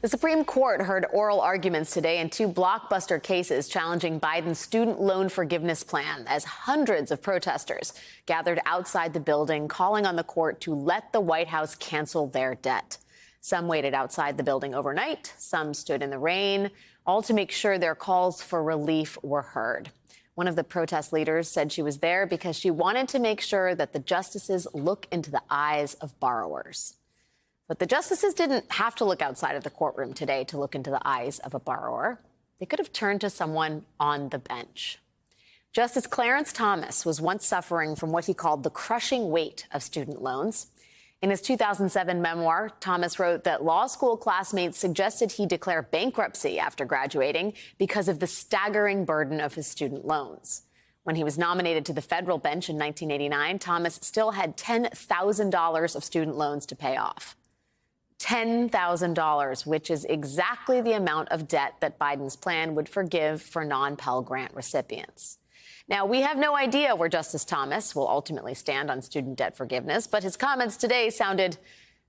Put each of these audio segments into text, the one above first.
The Supreme Court heard oral arguments today in two blockbuster cases challenging Biden's student loan forgiveness plan as hundreds of protesters gathered outside the building, calling on the court to let the White House cancel their debt. Some waited outside the building overnight. Some stood in the rain, all to make sure their calls for relief were heard. One of the protest leaders said she was there because she wanted to make sure that the justices look into the eyes of borrowers. But the justices didn't have to look outside of the courtroom today to look into the eyes of a borrower. They could have turned to someone on the bench. Justice Clarence Thomas was once suffering from what he called the crushing weight of student loans. In his 2007 memoir, Thomas wrote that law school classmates suggested he declare bankruptcy after graduating because of the staggering burden of his student loans. When he was nominated to the federal bench in 1989, Thomas still had $10,000 of student loans to pay off. $10,000, which is exactly the amount of debt that Biden's plan would forgive for non-Pell Grant recipients. Now, we have no idea where Justice Thomas will ultimately stand on student debt forgiveness, but his comments today sounded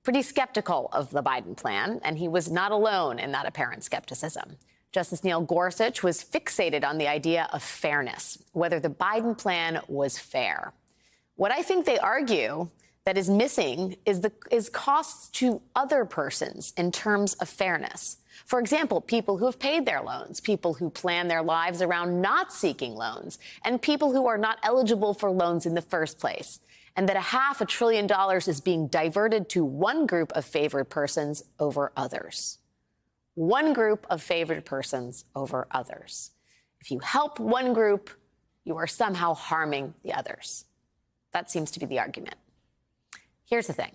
pretty skeptical of the Biden plan, and he was not alone in that apparent skepticism. Justice Neil Gorsuch was fixated on the idea of fairness, whether the Biden plan was fair. What I think they argue that is missing is costs to other persons in terms of fairness. For example, people who have paid their loans, people who plan their lives around not seeking loans, and people who are not eligible for loans in the first place. And that $500 billion is being diverted to one group of favored persons over others. One group of favored persons over others. If you help one group, you are somehow harming the others. That seems to be the argument. Here's the thing.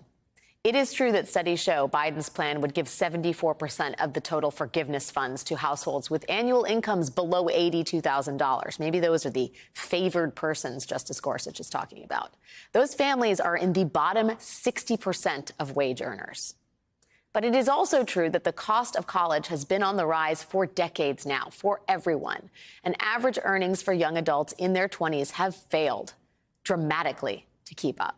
It is true that studies show Biden's plan would give 74% of the total forgiveness funds to households with annual incomes below $82,000. Maybe those are the favored persons Justice Gorsuch is talking about. Those families are in the bottom 60% of wage earners. But it is also true that the cost of college has been on the rise for decades now, for everyone. And average earnings for young adults in their 20s have failed dramatically to keep up.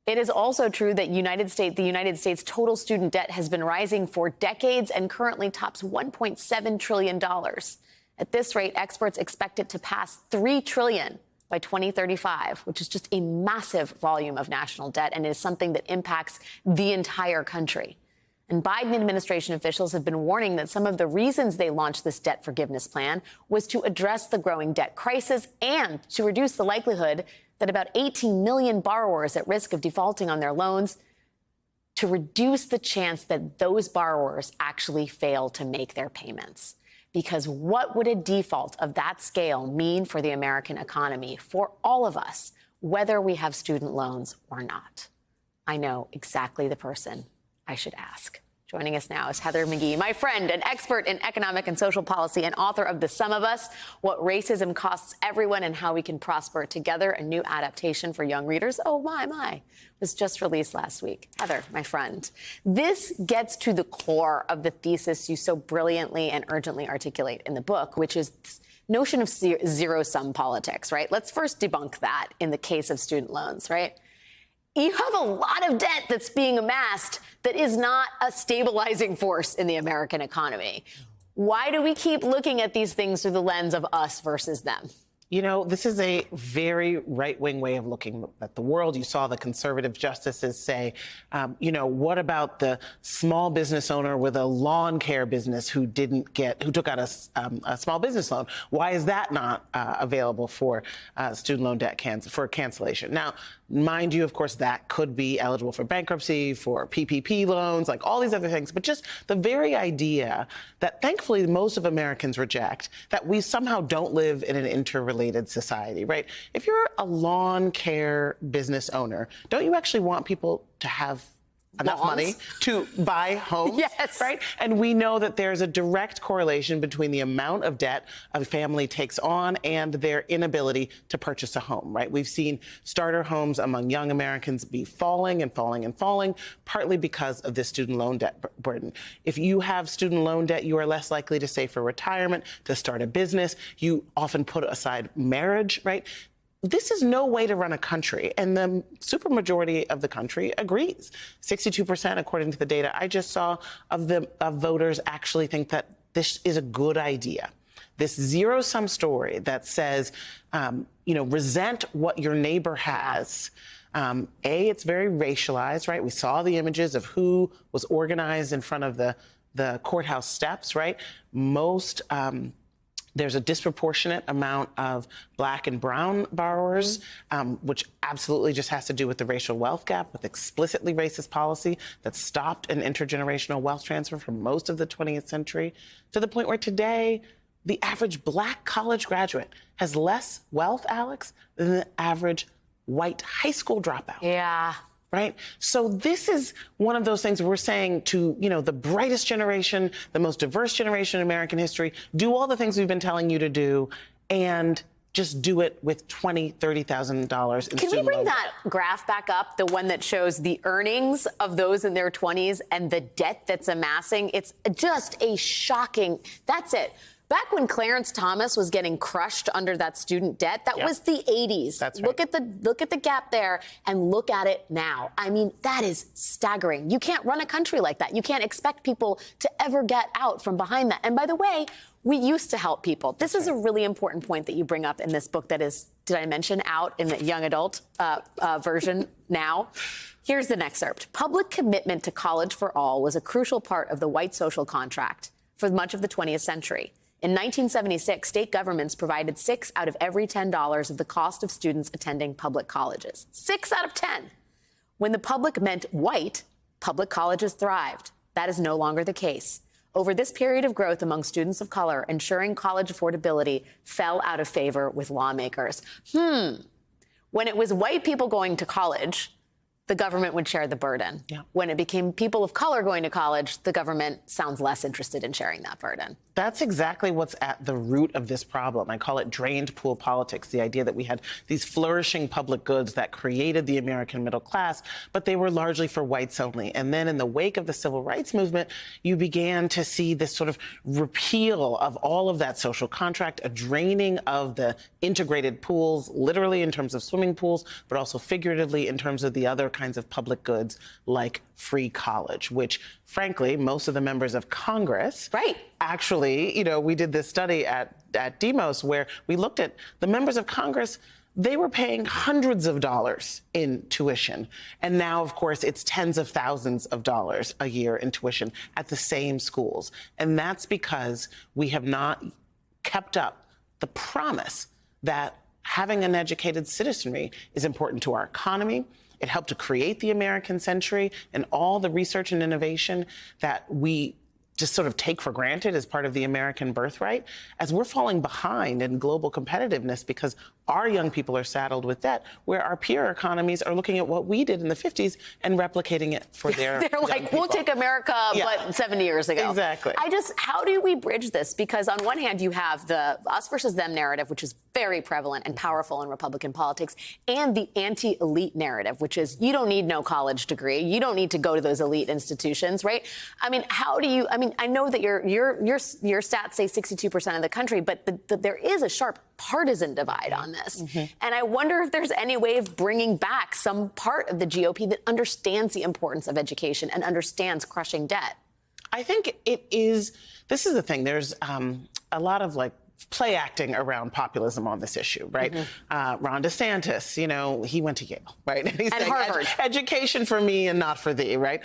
It is also true that the United States total student debt has been rising for decades and currently tops $1.7 trillion. At this rate, experts expect it to pass $3 trillion by 2035, which is just a massive volume of national debt and is something that impacts the entire country. And Biden administration officials have been warning that some of the reasons they launched this debt forgiveness plan was to address the growing debt crisis and to reduce the likelihood that about 18 million borrowers at risk of defaulting on their loans, to reduce the chance that those borrowers actually fail to make their payments. Because what would a default of that scale mean for the American economy, for all of us, whether we have student loans or not? I know exactly the person I should ask. Joining us now is Heather McGhee, my friend, an expert in economic and social policy and author of The Sum of Us, What Racism Costs Everyone and How We Can Prosper Together, a new adaptation for young readers. Oh, my. Was just released last week. Heather, my friend, this gets to the core of the thesis you so brilliantly and urgently articulate in the book, which is this notion of zero-sum politics, right? Let's first debunk that in the case of student loans, right? You have a lot of debt that's being amassed that is not a stabilizing force in the American economy. Why do we keep looking at these things through the lens of us versus them? You know, this is a very right-wing way of looking at the world. You saw the conservative justices say, what about the small business owner with a lawn care business who took out a small business loan? Why is that not available for student loan debt for cancellation? Now, mind you, of course, that could be eligible for bankruptcy, for PPP loans, like all these other things. But just the very idea that thankfully most of Americans reject, that we somehow don't live in an interrelated society, right? If you're a lawn care business owner, don't you actually want people to have enough money to buy homes? Yes. Right? And we know that there's a direct correlation between the amount of debt a family takes on and their inability to purchase a home, right? We've seen starter homes among young Americans be falling and falling and falling, partly because of this student loan debt burden. If you have student loan debt, you are less likely to save for retirement, to start a business. You often put aside marriage, right? this is no way to run a country. And the supermajority of the country agrees. 62%, according to the data I just saw, of voters actually think that this is a good idea. This zero-sum story that says, resent what your neighbor has. It's very racialized, right? We saw the images of who was organized in front of the courthouse steps, right? There's a disproportionate amount of Black and brown borrowers, which absolutely just has to do with the racial wealth gap, with explicitly racist policy that stopped an intergenerational wealth transfer for most of the 20th century, to the point where today the average Black college graduate has less wealth, Alex, than the average white high school dropout. Yeah. Right? So this is one of those things where we're saying to, the brightest generation, the most diverse generation in American history, do all the things we've been telling you to do and just do it with $20,000, $30,000 in Can we bring that graph back up, the one that shows the earnings of those in their 20s and the debt that's amassing? It's just a shocking, that's it. Back when Clarence Thomas was getting crushed under that student debt, that was the 80s. That's right. Look at the gap there and look at it now. I mean, that is staggering. You can't run a country like that. You can't expect people to ever get out from behind that. And by the way, we used to help people. This is a really important point that you bring up in this book that is, did I mention, out in the young adult version now. Here's an excerpt. Public commitment to college for all was a crucial part of the white social contract for much of the 20th century. In 1976, state governments provided 6 out of every $10 of the cost of students attending public colleges. 6 out of 10. When the public meant white, public colleges thrived. That is no longer the case. Over this period of growth among students of color, ensuring college affordability fell out of favor with lawmakers. When it was white people going to college, the government would share the burden. Yeah. When it became people of color going to college, the government sounds less interested in sharing that burden. That's exactly what's at the root of this problem. I call it drained pool politics, the idea that we had these flourishing public goods that created the American middle class, but they were largely for whites only. And then in the wake of the civil rights movement, you began to see this sort of repeal of all of that social contract, a draining of the integrated pools, literally in terms of swimming pools, but also figuratively in terms of the other kinds of public goods like free college, which, frankly, most of the members of Congress actually, we did this study at Demos where we looked at the members of Congress. They were paying hundreds of dollars in tuition. And now, of course, it's tens of thousands of dollars a year in tuition at the same schools. And that's because we have not kept up the promise that having an educated citizenry is important to our economy. It helped to create the American century and all the research and innovation that we just sort of take for granted as part of the American birthright, as we're falling behind in global competitiveness because our young people are saddled with debt, where our peer economies are looking at what we did in the 50s and replicating it for their They're like, we'll take America, but 70 years ago. Exactly. How do we bridge this? Because on one hand, you have the us versus them narrative, which is very prevalent and powerful in Republican politics, and the anti-elite narrative, which is you don't need no college degree. You don't need to go to those elite institutions, right? I mean, I know that your stats say 62% of the country, but there is a sharp partisan divide on this. And I wonder if there's any way of bringing back some part of the GOP that understands the importance of education and understands crushing debt. I think it is. This is the thing. There's a lot of play acting around populism on this issue, right? Ron DeSantis, he went to Yale, right? And he's saying, Harvard. Education for me and not for thee, right?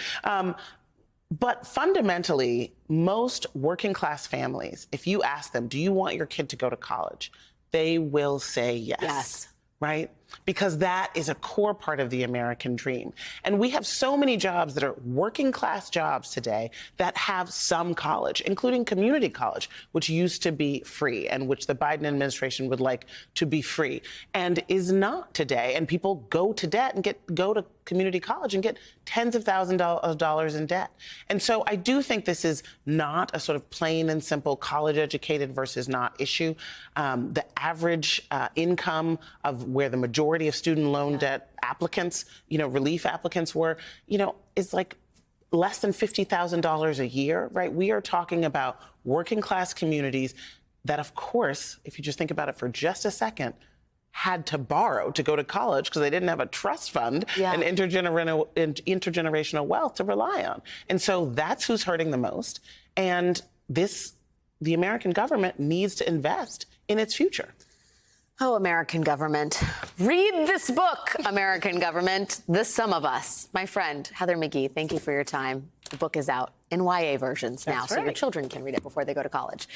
But fundamentally, most working class families, if you ask them, do you want your kid to go to college? They will say yes. Yes. Right? Because that is a core part of the American dream. And we have so many jobs that are working class jobs today that have some college, including community college, which used to be free and which the Biden administration would like to be free and is not today. And people go to debt and go to community college and get tens of thousands of dollars in debt. And so I do think this is not a sort of plain and simple college educated versus not issue. The average income of where the majority of student loan debt applicants, relief applicants were, is like less than $50,000 a year, right? We are talking about working class communities that, of course, if you just think about it for just a second, had to borrow to go to college because they didn't have a trust fund and intergenerational wealth to rely on. And so that's who's hurting the most. And the American government needs to invest in its future. Oh, American government. Read this book, American Government, The Sum of Us. My friend, Heather McGhee, thank you for your time. The book is out in YA versions now, so your children can read it before they go to college.